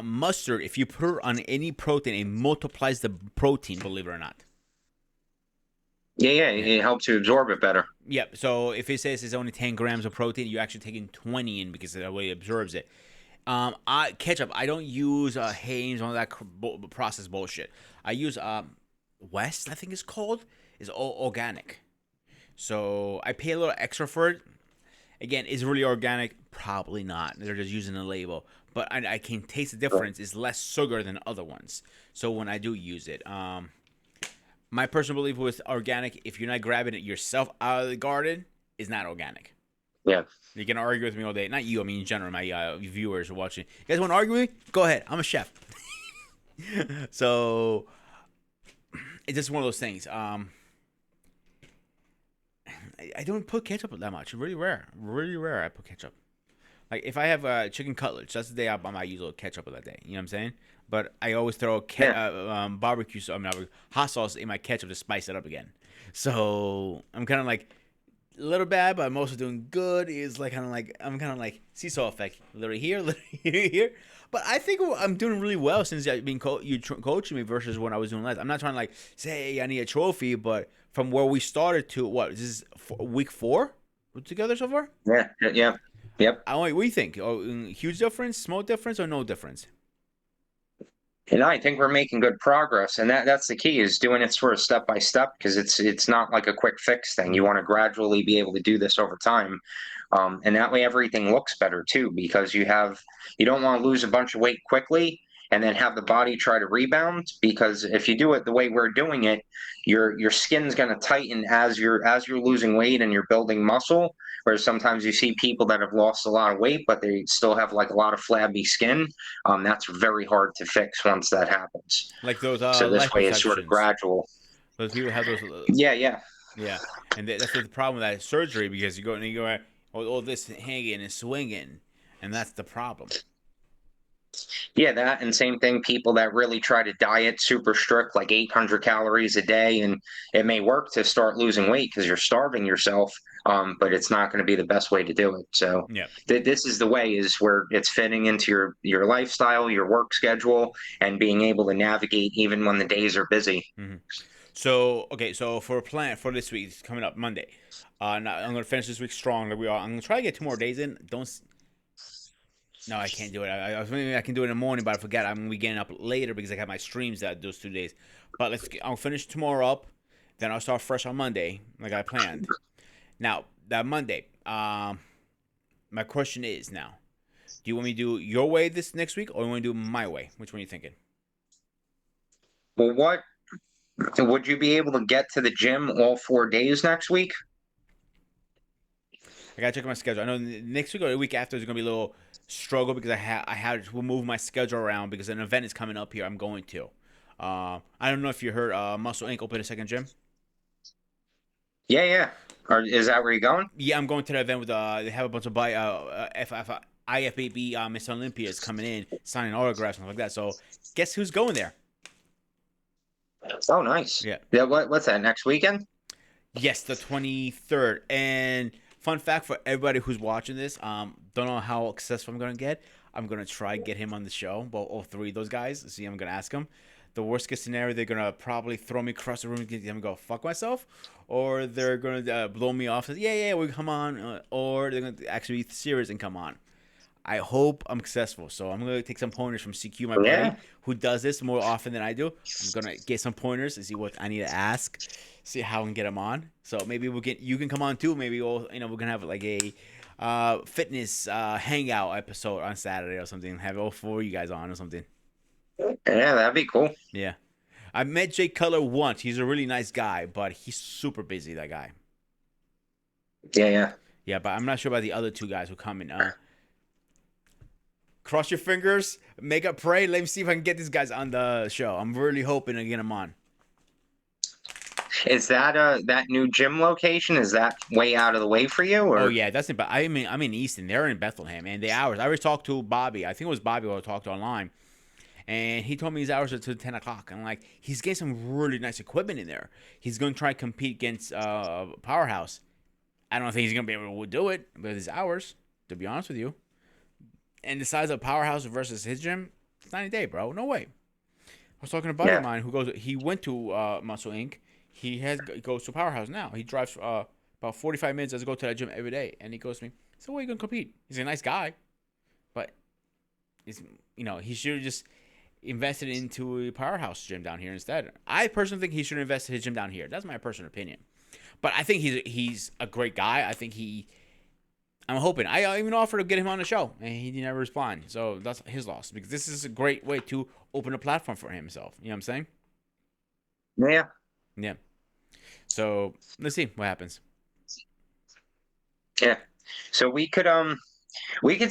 Mustard, if you put it on any protein, it multiplies the protein. Believe it or not. Yeah, yeah, Yeah. it helps you absorb it better. Yep. So if it says it's only 10 grams of protein, you're actually taking 20 in because of the way it absorbs it. Ketchup. I don't use Hanes on that processed bullshit. I use West. I think it's called. Is all organic. So I pay a little extra for it. Again, is it really organic? Probably not. They're just using the label. But I can taste the Right. difference. It's less sugar than other ones. So when I do use it, my personal belief with organic, if you're not grabbing it yourself out of the garden, is not organic. Yeah. You can argue with me all day. Not you, I mean in general, my viewers are watching. You guys want to argue with me? Go ahead. I'm a chef. So it's just one of those things. I don't put ketchup that much. Really rare. Really rare I put ketchup. Like if I have chicken cutlets, that's the day I might use a little ketchup on that day. You know what I'm saying? But I always throw Yeah. barbecue sauce, hot sauce in my ketchup to spice it up again. So I'm kind of like a little bad, but I'm also doing good. Is like I'm kind of like seesaw effect, literally here, literally here. But I think I'm doing really well since I've been coaching me versus when I was doing less. I'm not trying to like say hey, I need a trophy, but from where we started to what this is week 4 together so far. Yeah. Yeah. Yep. What do you think? Oh, huge difference, small difference, or no difference? And I think we're making good progress, and that's the key is doing it sort of step by step because it's not like a quick fix thing. You Mm-hmm. want to gradually be able to do this over time, and that way everything looks better too. Because you don't want to lose a bunch of weight quickly and then have the body try to rebound. Because if you do it the way we're doing it, your skin's going to tighten as you're losing weight and you're building muscle. Whereas sometimes you see people that have lost a lot of weight, but they still have like a lot of flabby skin. That's very hard to fix once that happens. Like those So this way it's sort of liposuctions. gradual. Those people have those. Yeah, yeah. Yeah, and that's the problem with that surgery because you go all this hanging and swinging, and that's the problem. Yeah, that and same thing, people that really try to diet super strict, like 800 calories a day, and it may work to start losing weight because you're starving yourself, but it's not going to be the best way to do it. So Yeah. this is the way is where it's fitting into your lifestyle, your work schedule, and being able to navigate even when the days are busy. Hmm. So okay, so for a plan for this week, it's coming up Monday. Now I'm gonna finish this week strong. Like we are. I'm gonna try to get 2 more days in. Don't. No, I can't do it. I was thinking I can do it in the morning, but I forget I'm gonna be getting up later because I got my streams that those 2 days. But I'll finish tomorrow up, then I'll start fresh on Monday, like I planned. Now that Monday, my question is now: do you want me to do your way this next week, or you want to do my way? Which one are you thinking? Well, what would you be able to get to the gym all 4 days next week? I gotta check my schedule. I know next week or the week after is gonna be a little struggle because I had to move my schedule around because an event is coming up here. I'm going to. I don't know if you heard Muscle Inc. open a second gym. Yeah, yeah. Or is that where you're going? Yeah, I'm going to the event with they have a bunch of IFBB Miss Olympias coming in signing autographs and stuff like that. So guess who's going there? Oh, nice. Yeah. Yeah, what's that, next weekend? Yes, the 23rd. And fun fact for everybody who's watching this, don't know how successful I'm gonna get. I'm gonna try get him on the show. Well, all three of those guys. See, I'm gonna ask them. The worst case scenario, they're gonna probably throw me across the room and get them go fuck myself, or they're gonna blow me off. And say, yeah, we come on, or they're gonna actually be serious and come on. I hope I'm successful. So I'm gonna take some pointers from CQ, my buddy, Yeah. who does this more often than I do. I'm gonna get some pointers and see what I need to ask, see how I can get him on. So maybe you can come on too. Maybe we're gonna have like a fitness hangout episode on Saturday or something. Have all four of you guys on or something. Yeah, that'd be cool. Yeah, I met Jay Cutler once. He's a really nice guy, but he's super busy. That guy. Yeah, yeah. Yeah, but I'm not sure about the other two guys who come in. Cross your fingers, make a pray. Let me see if I can get these guys on the show. I'm really hoping to get them on. Is that new gym location? Is that way out of the way for you, Oh or? yeah, that's it. But I'm in Easton. They're in Bethlehem, and the hours. I already talked to Bobby. I think it was Bobby who I talked to online, and he told me his hours are to 10 o'clock. And like he's getting some really nice equipment in there. He's gonna try to compete against Powerhouse. I don't think he's gonna be able to do it with his hours. To be honest with you, and the size of Powerhouse versus his gym, it's 90 day, bro. No way. I was talking to a buddy of Yeah. mine who goes. He went to Muscle Inc. He goes to Powerhouse now. He drives about 45 minutes to go to that gym every day, and he goes to me. So where are you gonna compete? He's a nice guy, but he's he should have just invested into a Powerhouse gym down here instead. I personally think he should invest in his gym down here. That's my personal opinion. But I think he's a great guy. I think I'm hoping. I even offered to get him on the show, and he didn't ever respond. So that's his loss because this is a great way to open a platform for himself. You know what I'm saying? Yeah. Yeah. So let's see what happens. Yeah. So we could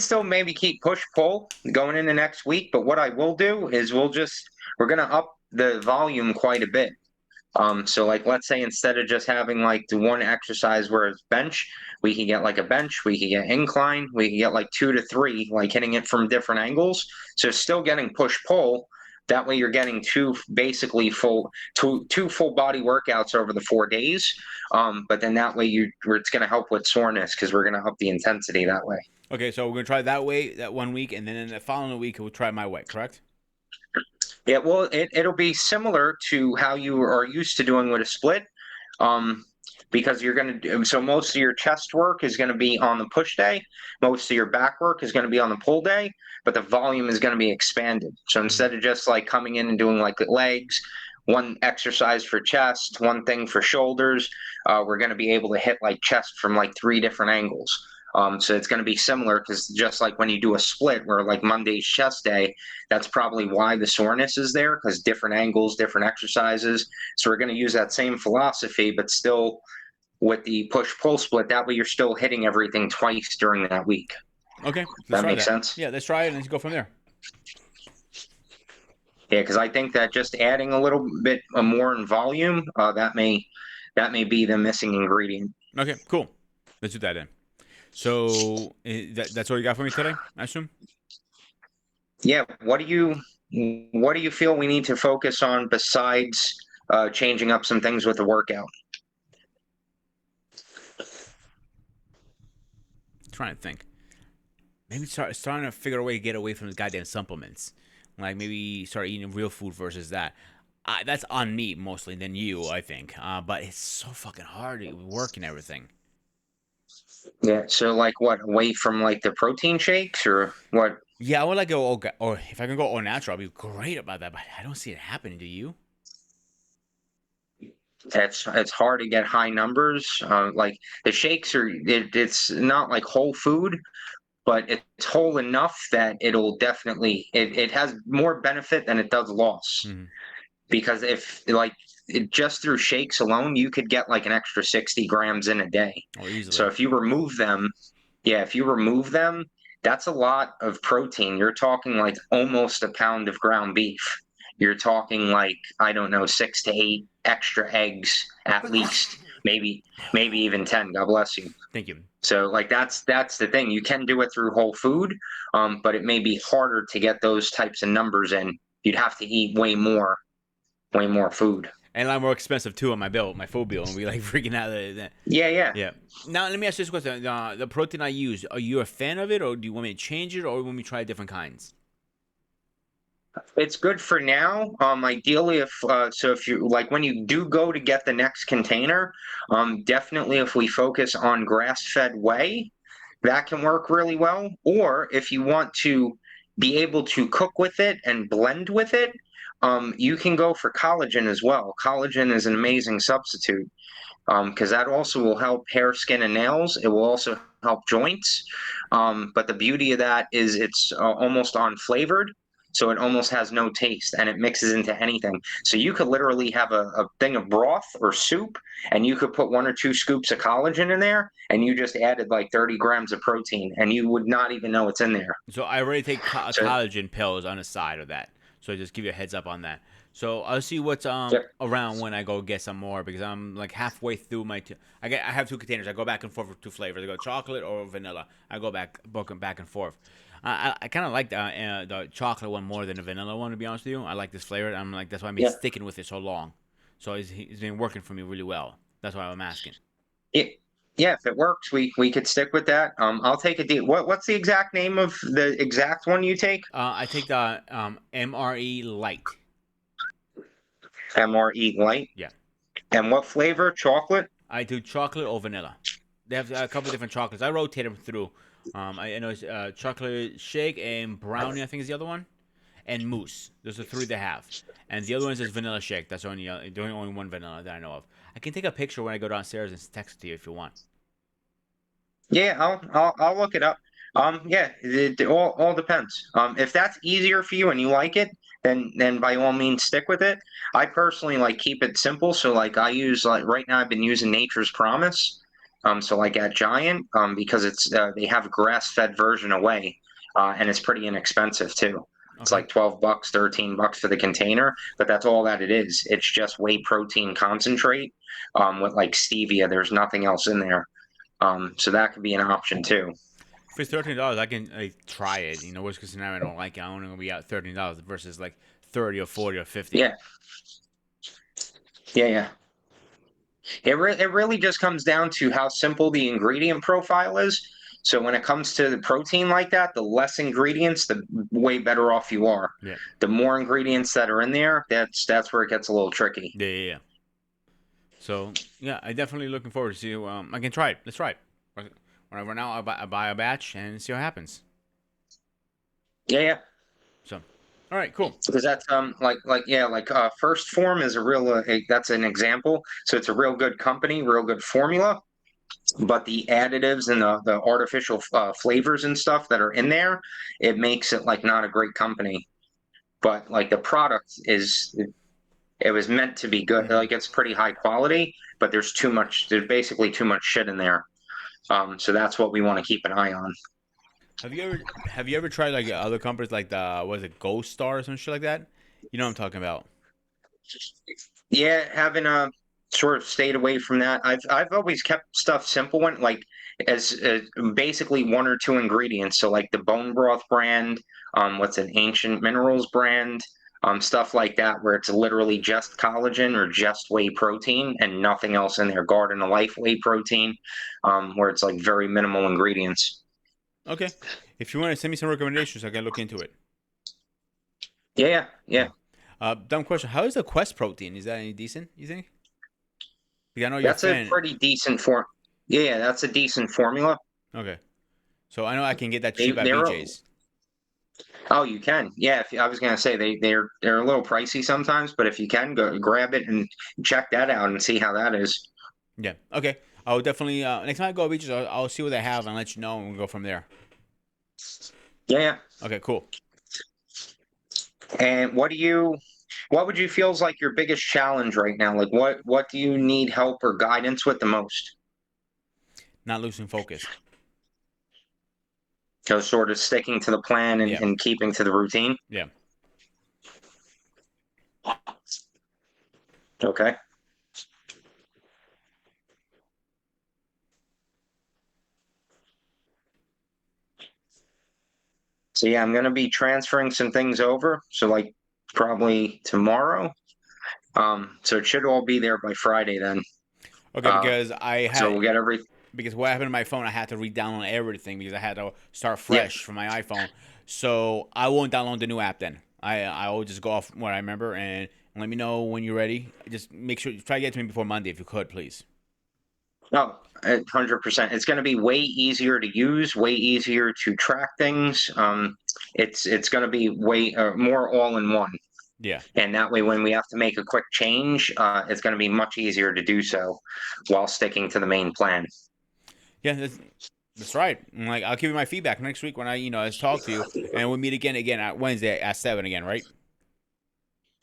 still maybe keep push pull going into next week, but what I will do is we're gonna up the volume quite a bit. So like let's say instead of just having like the one exercise where it's bench, we can get like a bench, we can get incline, we can get like 2 to 3, like hitting it from different angles. So still getting push pull. That way you're getting two full body workouts over the 4 days. But then that way it's gonna help with soreness because we're gonna up the intensity that way. Okay, so we're gonna try that way that 1 week, and then in the following week we'll try my way. Correct? Yeah, well, it'll be similar to how you are used to doing with a split, um, because you're going to do so. Most of your chest work is going to be on the push day. Most of your back work is going to be on the pull day, but the volume is going to be expanded. So Mm-hmm. instead of just like coming in and doing like the legs, one exercise for chest, one thing for shoulders, we're going to be able to hit like chest from like 3 different angles. So it's going to be similar because just like when you do a split, where like Monday's chest day, that's probably why the soreness is there because different angles, different exercises. So we're going to use that same philosophy, but still with the push pull split. That way you're still hitting everything twice during that week. Okay, let's That try makes that. sense. Yeah, let's try it and let's go from there. Yeah, because I think that just adding a little bit more in volume, that may be the missing ingredient. Okay, cool. Let's do that then. So that's all you got for me today, I assume. Yeah. What do you feel we need to focus on besides changing up some things with the workout? Trying to think. Maybe starting to figure a way to get away from the goddamn supplements. Like maybe start eating real food versus that. That's on me mostly than you, I think. But it's so fucking hard to work and everything. Yeah. So like what, away from like the protein shakes or what? Yeah, I would like to go, or if I can go all natural, I'd be great about that. But I don't see it happening. Do you? It's hard to get high numbers. Like the shakes it's not like whole food, but it's whole enough that it'll definitely it has more benefit than it does loss. Hmm. Because if like just through shakes alone, you could get like an extra 60 grams in a day. Oh, So easily. if you remove them, yeah, if you remove them, that's a lot of protein. You're talking like almost a pound of ground beef. You're talking like, I don't know, 6 to 8 extra eggs at least, maybe even 10. God bless you. Thank you. So like that's the thing. You can do it through whole food, but it may be harder to get those types of numbers in. You'd have to eat way more food. And a lot more expensive too on my bill, my phone bill, and we like freaking out. That. Yeah, yeah. Yeah. Now let me ask you this question: the protein I use, are you a fan of it, or do you want me to change it, or want me to try different kinds? It's good for now. Ideally, if so, if you like when you do go to get the next container, definitely if we focus on grass-fed whey, that can work really well. Or if you want to be able to cook with it and blend with it, you can go for collagen as well. Collagen is an amazing substitute because that also will help hair, skin, and nails. It will also help joints. But the beauty of that is it's almost unflavored. So it almost has no taste and it mixes into anything. So you could literally have a thing of broth or soup and you could put 1 or 2 scoops of collagen in there and you just added like 30 grams of protein and you would not even know it's in there. So I already take So, collagen pills on the side of that. So I just give you a heads up on that. So I'll see what's yeah, around when I go get some more because I'm like halfway through my. I have two containers. I go back and forth with two flavors. I go chocolate or vanilla. I go back and forth. I kind of like the chocolate one more than the vanilla one, to be honest with you. I like this flavor. I'm like that's why I'm yeah, sticking with it so long. So it's been working for me really well. That's why I'm asking. it, yeah. If it works, we could stick with that. I'll take a deal. What's the exact name of the exact one you take? I take the MRE light. MRE Light. Yeah. And what flavor? Chocolate? I do chocolate or vanilla. They have a couple different chocolates. I rotate them through. I know it's chocolate shake and brownie. I think is the other one, and mousse. Those are three they have, and the other one is just vanilla shake. That's only one vanilla that I know of. I can take a picture when I go downstairs and text it to you if you want. Yeah, I'll look it up. Yeah, it all depends. If that's easier for you and you like it, then by all means stick with it. I personally like keep it simple, so like I use like right now I've been using Nature's Promise. So like at Giant, because it's they have a grass-fed version away, and it's pretty inexpensive too. It's Okay. like $12, $13 for the container, but that's all that it is. It's just whey protein concentrate, with like stevia. There's nothing else in there. So that could be an option too. If it's $13, I can try it. You know, worst case scenario, I don't like it. I'm only gonna be out $13 versus like 30 or 40 or 50. Yeah, yeah. It really just comes down to how simple the ingredient profile is. So when it comes to the protein like that, the less ingredients, the way better off you are. Yeah. The more ingredients that are in there, that's where it gets a little tricky. Yeah. Yeah. Yeah. So yeah, I definitely looking forward to see. I can try it. Let's try it. Whenever now, I buy a batch and see what happens. Yeah, yeah. So, all right, cool. Because that's like yeah, like First Form is a real that's an example. So it's a real good company, real good formula. But the additives and the artificial flavors and stuff that are in there, it makes it like not a great company. But like the product is, it was meant to be good. Hmm. Like it's pretty high quality, but there's too much. There's basically too much shit in there. So that's what we want to keep an eye on. Have you ever tried like other companies like the what is it Ghost Star or some shit like that? You know what I'm talking about? Yeah, having sort of stayed away from that. I've always kept stuff simple and like as basically 1 or 2 ingredients. So like the bone broth brand, what's an ancient minerals brand, stuff like that, where it's literally just collagen or just whey protein and nothing else in there. Garden of Life whey protein, where it's like very minimal ingredients. Okay. If you want to send me some recommendations, I can look into it. Yeah, yeah, Yeah. yeah. Dumb question. How is the Quest protein? Is that any decent? You think? Because I know you're a That's a fan. pretty decent form. Yeah, that's a decent formula. Okay. So I know I can get that They cheap at they're BJ's. Oh, you can. Yeah, if, I was gonna say they're a little pricey sometimes, but if you can go grab it and check that out and see how that is. Yeah. Okay. I'll definitely next time I go to BJ's, I'll see what they have and let you know, and we'll go from there. Yeah. Yeah. Okay. Cool. And what would you feel is like your biggest challenge right now? Like what do you need help or guidance with the most? Not losing focus. So sort of sticking to the plan Yeah. and keeping to the routine. Yeah. Okay. So yeah, I'm gonna be transferring some things over. So like probably tomorrow. So it should all be there by Friday then. Okay. Uh, Because I so had we'll get every because what happened to my phone, I had to re-download everything because I had to start yeah. fresh from my iPhone. So I won't download the new app then. I will just go off what I remember and let me know when you're ready. Just make sure try to get to me before Monday if you could, please. No, 100%. It's going to be way easier to use, way easier to track things. It's going to be way more all in one, Yeah. and that way, when we have to make a quick change, it's going to be much easier to do so while sticking to the main plan. Yeah, that's right. Like I'll give you my feedback next week when I talk to you, and we'll meet again at Wednesday at 7 again, right?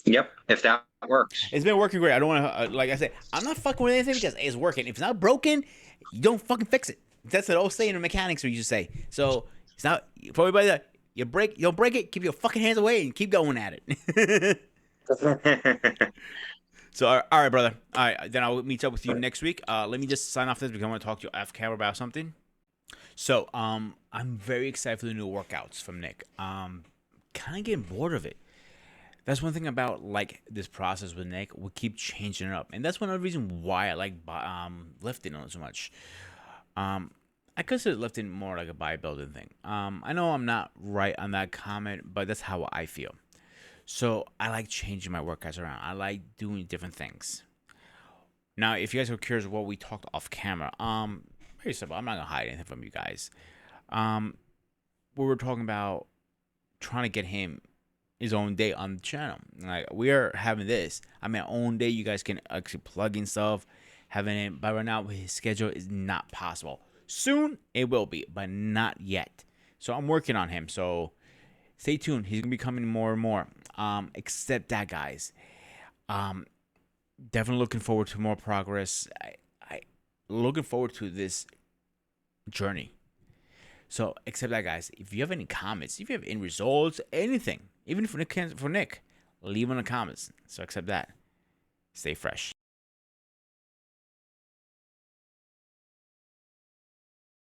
Yep, if that works. It's been working great. I don't want to like I said, I'm not fucking with anything because it's working. If it's not broken, you don't fucking fix it. That's an old saying in mechanics we used to say. So it's not for everybody that you don't break it, keep your fucking hands away and keep going at it. So all right, brother. All right, then I'll meet up with you next week. Let me just sign off this because I want to talk to you off camera about something. So, I'm very excited for the new workouts from Nick. Kind of getting bored of it. That's one thing about like this process with Nick. We keep changing it up, and that's one other reason why I like lifting so much. I consider lifting more like a bodybuilding thing. I know I'm not right on that comment, but that's how I feel. So I like changing my workouts around. I like doing different things. Now, if you guys are curious what we talked off camera, very simple. I'm not gonna hide anything from you guys. Um, we were talking about trying to get him his own day on the channel. Like we are having this. I mean, own day. You guys can actually plug in stuff, having it. But right now, his schedule is not possible. Soon it will be, but not yet. So I'm working on him. So stay tuned. He's gonna be coming more and more. Except that, guys. Um, Definitely looking forward to more progress. I looking forward to this journey. So, except that, guys, if you have any comments, if you have any results, anything, even for Nick, leave in the comments. So, except that, stay fresh.